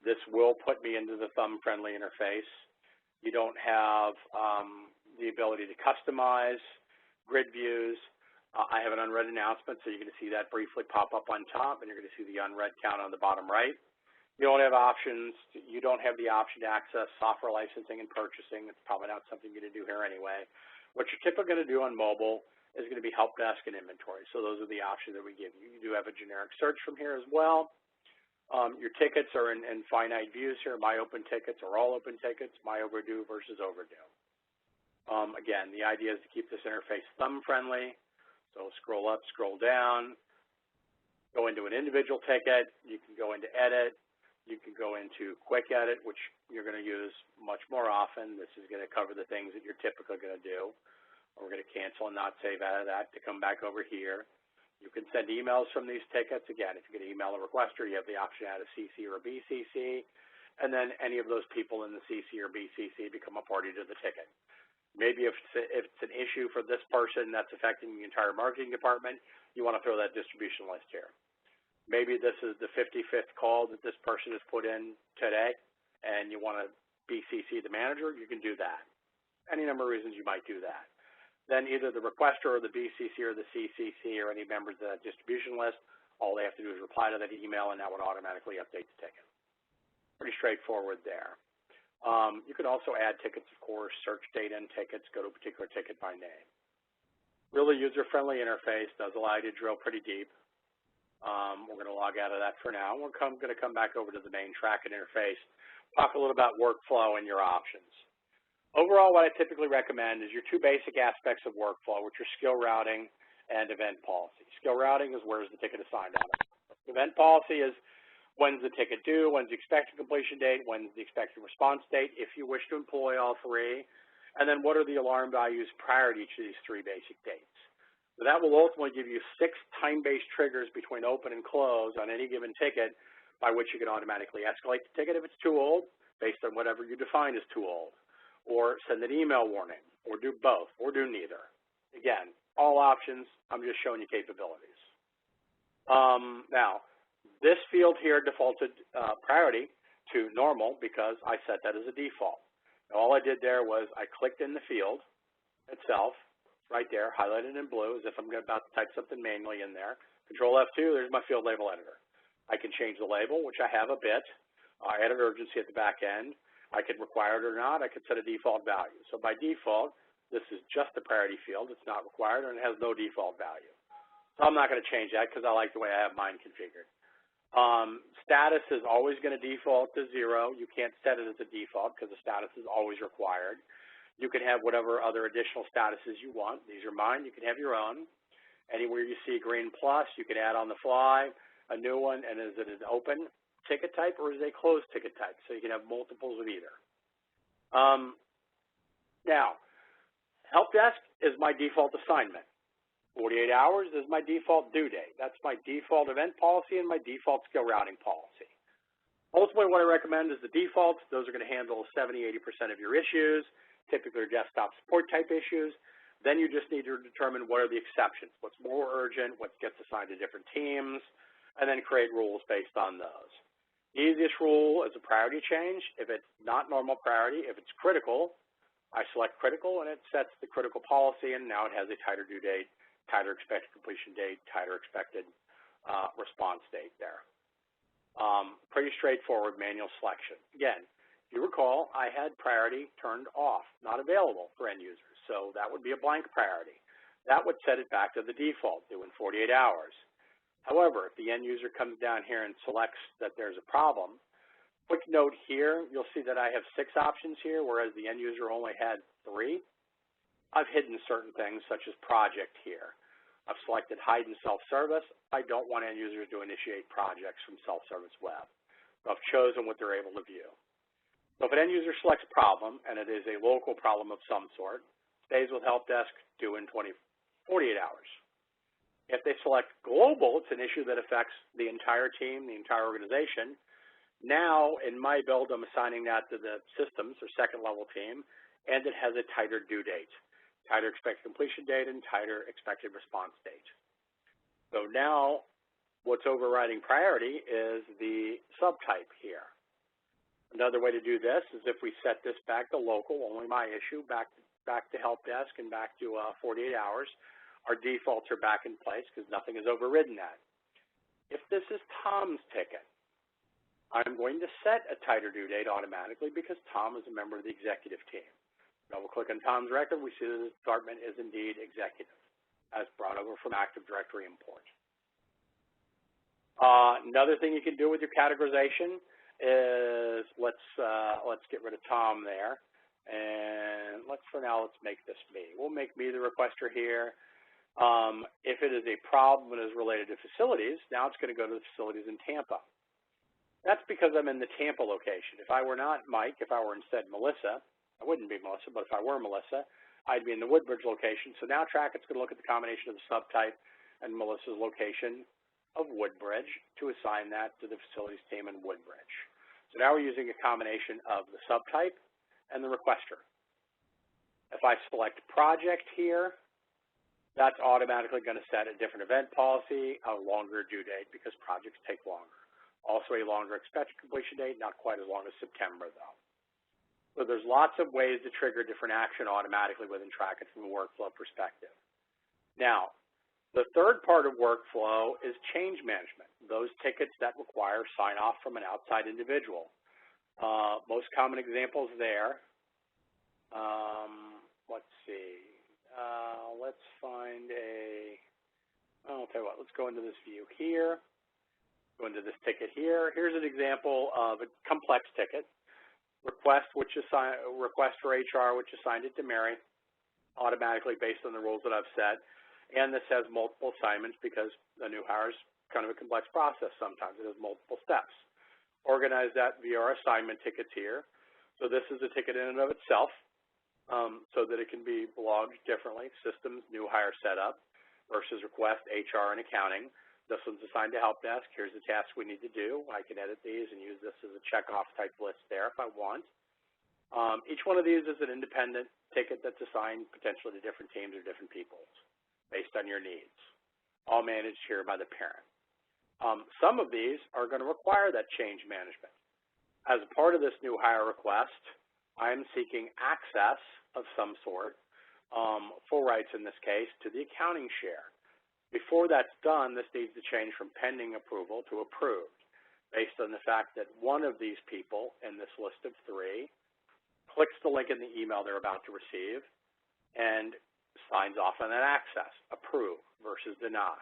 This will put me into the thumb-friendly interface. You don't have the ability to customize grid views. I have an unread announcement, so you're going to see that briefly pop up on top, and you're going to see the unread count on the bottom right. You don't have options. You don't have the option to access software licensing and purchasing. It's probably not something you're going to do here anyway. What you're typically going to do on mobile is going to be help desk and inventory. So those are the options that we give you. You do have a generic search from here as well. Your tickets are in finite views here. My open tickets are all open tickets. My overdue versus overdue. Again, the idea is to keep this interface thumb-friendly. So scroll up, scroll down, go into an individual ticket. You can go into edit. You can go into quick edit, which you're going to use much more often. This is going to cover the things that you're typically going to do. We're going to cancel and not save out of that to come back over here. You can send emails from these tickets. Again, if you're going to email a requester, you have the option to add a CC or a BCC, and then any of those people in the CC or BCC become a party to the ticket. Maybe if it's an issue for this person that's affecting the entire marketing department, you want to throw that distribution list here. Maybe this is the 55th call that this person has put in today, and you want to BCC the manager, you can do that. Any number of reasons you might do that. Then either the requester or the BCC or the CCC or any members of that distribution list All they have to do is reply to that email, and that would automatically update the ticket. Pretty straightforward there. You could also add tickets, of course, search data and tickets, go to a particular ticket by name. Really user-friendly interface, does allow you to drill pretty deep. We're going to log out of that for now. We're going to come back over to the main tracking interface, talk a little about workflow and your options. Overall, what I typically recommend is your two basic aspects of workflow, which are skill routing and event policy. Skill routing is where's the ticket assigned on it. Event policy is when's the ticket due, when's the expected completion date, when's the expected response date, if you wish to employ all three, and then what are the alarm values prior to each of these three basic dates. So that will ultimately give you 6 time-based triggers between open and close on any given ticket by which you can automatically escalate the ticket if it's too old, based on whatever you define as too old, or send an email warning, or do both, or do neither. Again, all options. I'm just showing you capabilities. Now, this field here defaulted priority to normal because I set that as a default. Now, all I did there was I clicked in the field itself, right there, highlighted in blue, as if I'm about to type something manually in there. Control F2, there's my field label editor. I can change the label, which I have a bit. I added urgency at the back end. I could require it or not. I could set a default value. So by default, this is just the priority field. It's not required, and it has no default value. So I'm not going to change that because I like the way I have mine configured. Status is always going to default to 0. You can't set it as a default because the status is always required. You can have whatever other additional statuses you want. These are mine. You can have your own. Anywhere you see green plus, you can add on the fly a new one, and is it an open ticket type or is it a closed ticket type? So you can have multiples of either. Now, help desk is my default assignment. 48 hours is my default due date. That's my default event policy and my default skill routing policy. Ultimately, what I recommend is the defaults. Those are going to handle 70–80% of your issues, typically your desktop support type issues. Then you just need to determine what are the exceptions, what's more urgent, what gets assigned to different teams, and then create rules based on those. The easiest rule is a priority change. If it's not normal priority, if it's critical, I select critical, and it sets the critical policy, and now it has a tighter due date, tighter expected completion date, tighter expected response date there. Pretty straightforward manual selection. Again, if you recall, I had priority turned off, not available for end users, so that would be a blank priority. That would set it back to the default, due in 48 hours. However, if the end user comes down here and selects that there's a problem, quick note here, you'll see that I have 6 options here, whereas the end user only had 3. I've hidden certain things, such as project here. I've selected hide and self-service. I don't want end users to initiate projects from self-service web. So I've chosen what they're able to view. So if an end user selects problem, and it is a local problem of some sort, stays with help desk, due in 48 hours. If they select global, it's an issue that affects the entire team, the entire organization. Now, in my build, I'm assigning that to the systems or second-level team, and it has a tighter due date, tighter expected completion date, and tighter expected response date. So now, what's overriding priority is the subtype here. Another way to do this is if we set this back to local, only my issue, back to help desk and back to 48 hours, our defaults are back in place because nothing has overridden that. If this is Tom's ticket, I'm going to set a tighter due date automatically because Tom is a member of the executive team. Double-click on Tom's record, we see that this department is indeed executive, as brought over from Active Directory import. Another thing you can do with your categorization is let's get rid of Tom there, and for now let's make this me. We'll make me the requester here. If it is a problem that is related to facilities, now it's going to go to the facilities in Tampa. That's because I'm in the Tampa location. If I were not Mike, if I were instead Melissa, I wouldn't be Melissa, but if I were Melissa, I'd be in the Woodbridge location. So now Trackett's going to look at the combination of the subtype and Melissa's location of Woodbridge to assign that to the facilities team in Woodbridge. So now we're using a combination of the subtype and the requester. If I select project here, that's automatically going to set a different event policy, a longer due date because projects take longer. Also a longer expected completion date, not quite as long as September though. So there's lots of ways to trigger different action automatically within Trackit from a workflow perspective. Now, The third part of workflow is change management, those tickets that require sign-off from an outside individual. Most common examples there, let's see, let's find I'll tell you what, let's go into this view here, go into this ticket here. Here's an example of a complex ticket, request for HR, which assigned it to Mary, automatically based on the rules that I've set. And this has multiple assignments because a new hire is kind of a complex process sometimes. It has multiple steps. Organize that via our assignment tickets here. So this is a ticket in and of itself so that it can be logged differently. Systems, new hire setup versus request, HR, and accounting. This one's assigned to help desk. Here's the tasks we need to do. I can edit these and use this as a checkoff type list there if I want. Each one of these is an independent ticket that's assigned potentially to different teams or different people based on your needs, all managed here by the parent. Some of these are going to require that change management. As a part of this new hire request, I am seeking access of some sort, full rights in this case, to the accounting share. Before that's done, this needs to change from pending approval to approved, based on the fact that one of these people in this list of 3 clicks the link in the email they're about to receive and signs off on that access, approve versus deny.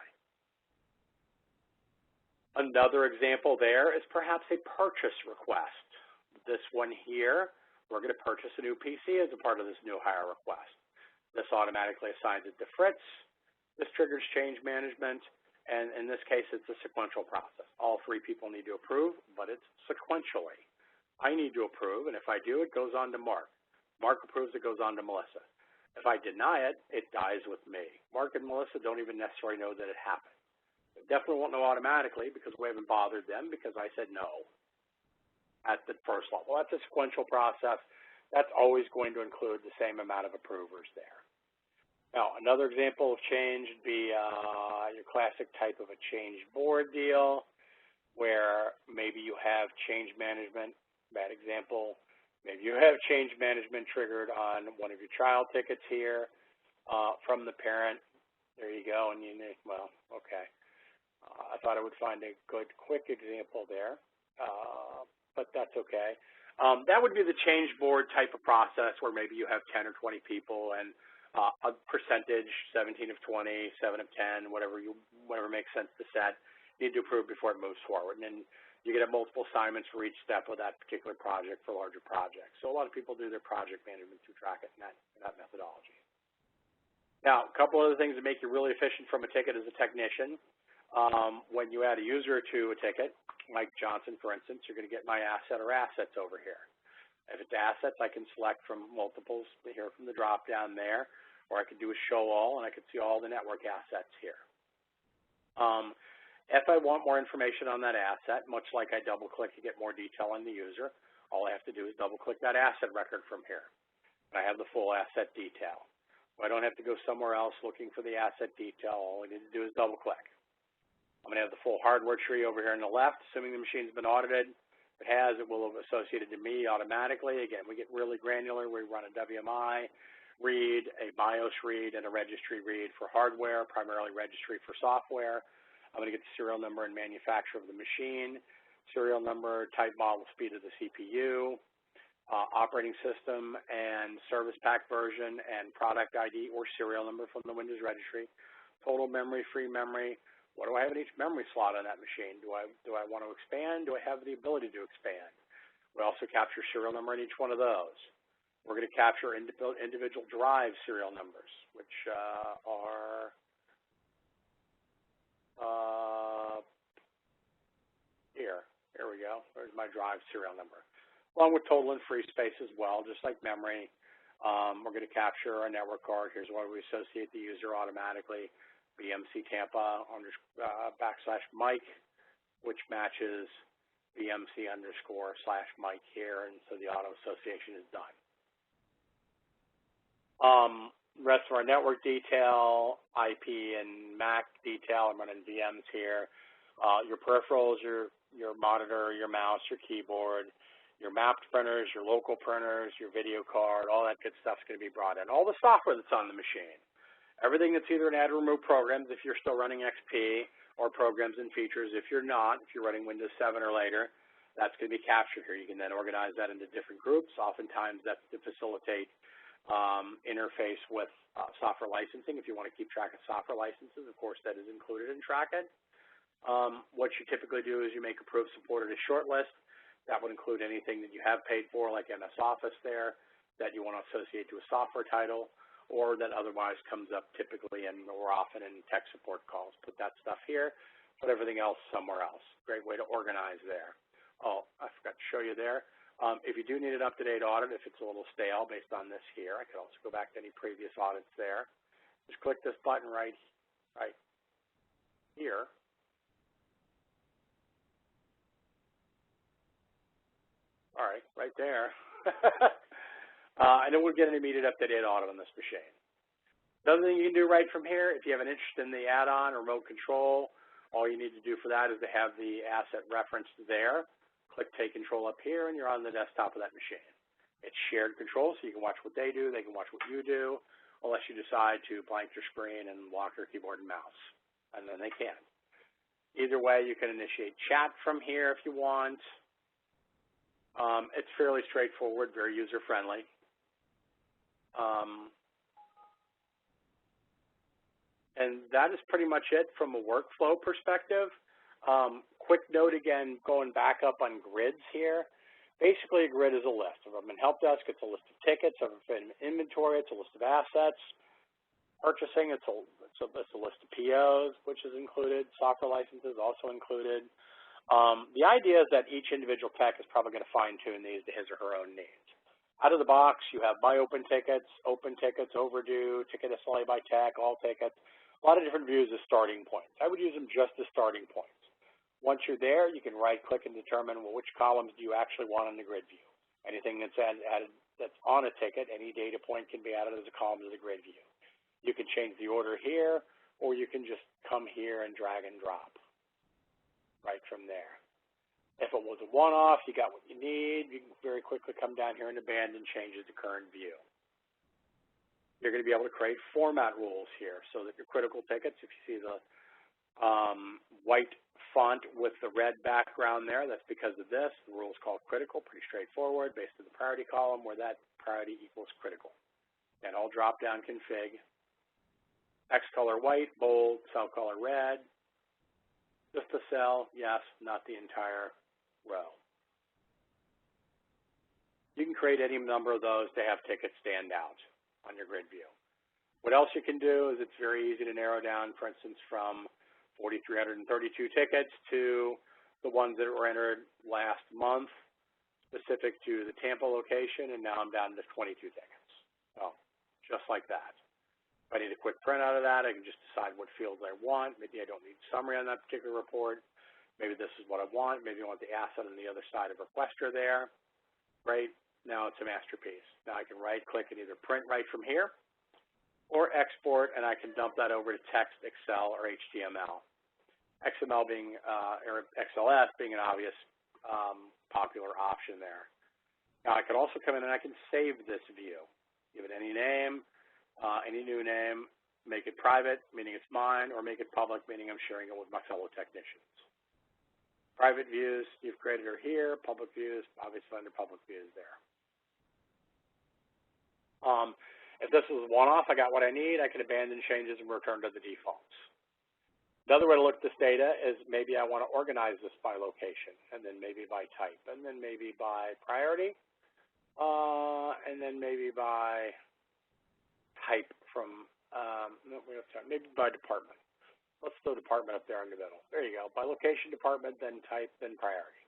Another example there is perhaps a purchase request. This one here, we're going to purchase a new PC as a part of this new hire request. This automatically assigns it to Fritz. This triggers change management, and in this case, it's a sequential process. All 3 people need to approve, but it's sequentially. I need to approve, and if I do, it goes on to Mark. Mark approves, it goes on to Melissa. If I deny it, it dies with me. Mark and Melissa don't even necessarily know that it happened. They definitely won't know automatically because we haven't bothered them because I said no at the first level. That's a sequential process. That's always going to include the same amount of approvers there. Now, another example of change would be your classic type of a change board deal where maybe you have change management, bad example, maybe you have change management triggered on one of your child tickets here from the parent. There you go, and you need, well, okay. I thought I would find a good, quick example there, but that's okay. That would be the change board type of process where maybe you have 10 or 20 people and a percentage, 17 of 20, 7 of 10, whatever makes sense to set, need to approve before it moves forward. And then you get multiple assignments for each step of that particular project for larger projects. So a lot of people do their project management through track it in that methodology. Now, a couple other things that make you really efficient from a ticket as a technician. When you add a user to a ticket, Mike Johnson, for instance, you're going to get my asset or assets over here. If it's assets, I can select from multiples here from the drop down there, or I could do a show all, and I could see all the network assets here. If I want more information on that asset, much like I double-click to get more detail on the user, all I have to do is double-click that asset record from here. And I have the full asset detail. I don't have to go somewhere else looking for the asset detail. All I need to do is double-click. I'm going to have the full hardware tree over here on the left, assuming the machine's been audited. If it has, it will have associated to me automatically. Again, we get really granular. We run a WMI read, a BIOS read, and a registry read for hardware, primarily registry for software. I'm going to get the serial number and manufacturer of the machine, serial number, type, model, speed of the CPU, operating system and service pack version, and product ID or serial number from the Windows registry, total memory, free memory. What do I have in each memory slot on that machine? Do I want to expand? Do I have the ability to expand? We also capture serial number in each one of those. We're going to capture individual drive serial numbers, which are here. Here we go. There's my drive serial number, along with total and free space as well, just like memory. We're going to capture our network card. Here's why we associate the user automatically. BMC Tampa / Mike, which matches BMC _ Mike here, and so the auto association is done. Rest of our network detail, IP and MAC detail. I'm running VMs here. Your peripherals, your monitor, your mouse, your keyboard, your mapped printers, your local printers, your video card, all that good stuff is going to be brought in. All the software that's on the machine. Everything that's either an add or remove programs, if you're still running XP, or programs and features. If you're not, if you're running Windows 7 or later, that's going to be captured here. You can then organize that into different groups. Oftentimes that's to facilitate interface with software licensing. If you want to keep track of software licenses, of course, that is included in TrackIt. What you typically do is you make approved supported a short list. That would include anything that you have paid for, like MS Office there, that you want to associate to a software title, or that otherwise comes up typically and more often in tech support calls. Put that stuff here, put everything else somewhere else. Great way to organize there. Oh, I forgot to show you there. If you do need an up-to-date audit, if it's a little stale based on this here, I could also go back to any previous audits there. Just click this button right here. All right, right there. And then we'll get an immediate up-to-date audit on this machine. Another thing you can do right from here, if you have an interest in the add-on or remote control, all you need to do for that is to have the asset referenced there. Click Take Control up here, and you're on the desktop of that machine. It's shared control, so you can watch what they do, they can watch what you do, unless you decide to blank your screen and lock your keyboard and mouse, and then they can. Either way, you can initiate chat from here if you want. It's fairly straightforward, very user-friendly. And that is pretty much it from a workflow perspective. Quick note again, going back up on grids here. Basically, a grid is a list. If I'm in help desk, it's a list of tickets. If I'm in inventory, it's a list of assets. Purchasing, it's a list of POs, which is included. Software licenses also included. The idea is that each individual tech is probably going to fine-tune these to his or her own needs. Out of the box, you have My Open Tickets, Overdue, Ticket SLA by Tech, All Tickets. A lot of different views as starting points. I would use them just as starting points. Once you're there, you can right-click and determine, well, which columns do you actually want in the grid view. Anything that's added that's on a ticket, any data point can be added as a column to the grid view. You can change the order here, or you can just come here and drag and drop right from there. If it was a one-off, you got what you need, you can very quickly come down here and abandon changes to current view. You're going to be able to create format rules here so that your critical tickets, if you see the white font with the red background there, that's because of this. The rule is called critical, pretty straightforward, based on the priority column where that priority equals critical. And all drop-down config. X color white, bold, cell color red. Just a cell, yes, not the entire row. You can create any number of those to have tickets stand out on your grid view. What else you can do is it's very easy to narrow down, for instance, from 4,332 tickets to the ones that were entered last month, specific to the Tampa location, and now I'm down to 22 tickets. So, just like that. If I need a quick print out of that, I can just decide what fields I want. Maybe I don't need summary on that particular report. Maybe this is what I want. Maybe I want the asset on the other side of requester there. Great. Now it's a masterpiece. Now I can right-click and either print right from here or export, and I can dump that over to text, Excel, or HTML. XML being, or XLS being an obvious popular option there. Now I can also come in and I can save this view. Give it any name, any new name, make it private, meaning it's mine, or make it public, meaning I'm sharing it with my fellow technicians. Private views, you've created her here. Public views, obviously under public views there. If this is one-off, I got what I need. I can abandon changes and return to the defaults. Another way to look at this data is maybe I want to organize this by location, and then maybe by type, and then maybe by priority, and then maybe by type from, no, we don't have time, maybe by department. Let's throw department up there in the middle. There you go. By location, department, then type, then priority.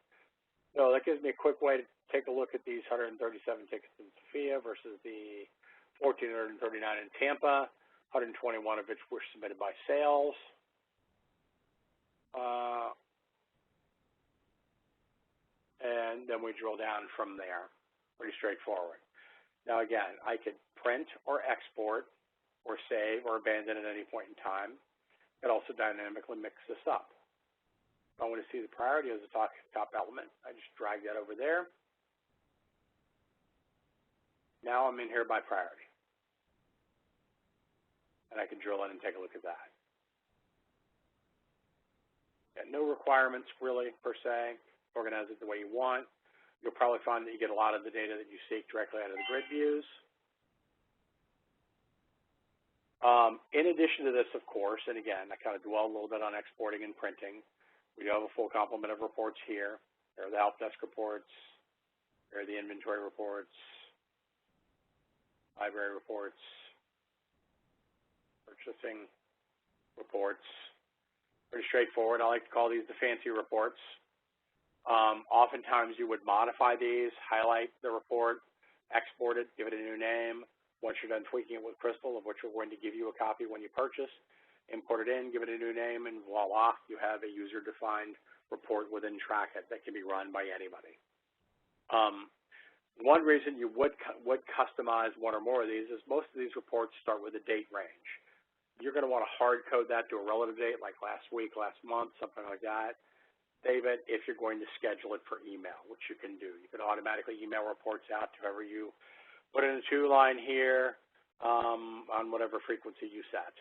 So that gives me a quick way to take a look at these 137 tickets in Sophia versus the 1,439 in Tampa, 121 of which were submitted by sales. And then we drill down from there. Pretty straightforward. Now again, I could print or export or save or abandon at any point in time. It also dynamically mix this up. If I want to see the priority as a top element, I just drag that over there. Now I'm in here by priority. and I can drill in and take a look at that. Yeah, no requirements really per se. Organize it the way you want. You'll probably find that you get a lot of the data that you seek directly out of the grid views. In addition to this, of course, and again, I kind of dwell a little bit on exporting and printing. We do have a full complement of reports here. There are the help desk reports. There are the inventory reports, library reports, purchasing reports. Pretty straightforward. I like to call these the fancy reports. Oftentimes you would modify these, highlight the report, export it, give it a new name. Once you're done tweaking it with Crystal, of which we're going to give you a copy when you purchase, import it in, give it a new name, and voila, you have a user-defined report within Trackit that can be run by anybody. One reason you would customize one or more of these is most of these reports start with a date range. You're going to want to hard code that to a relative date, like last week, last month, something like that. Save it if you're going to schedule it for email, which you can do. You can automatically email reports out to whoever you put in a 2-line here on whatever frequency you set.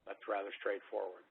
That's rather straightforward.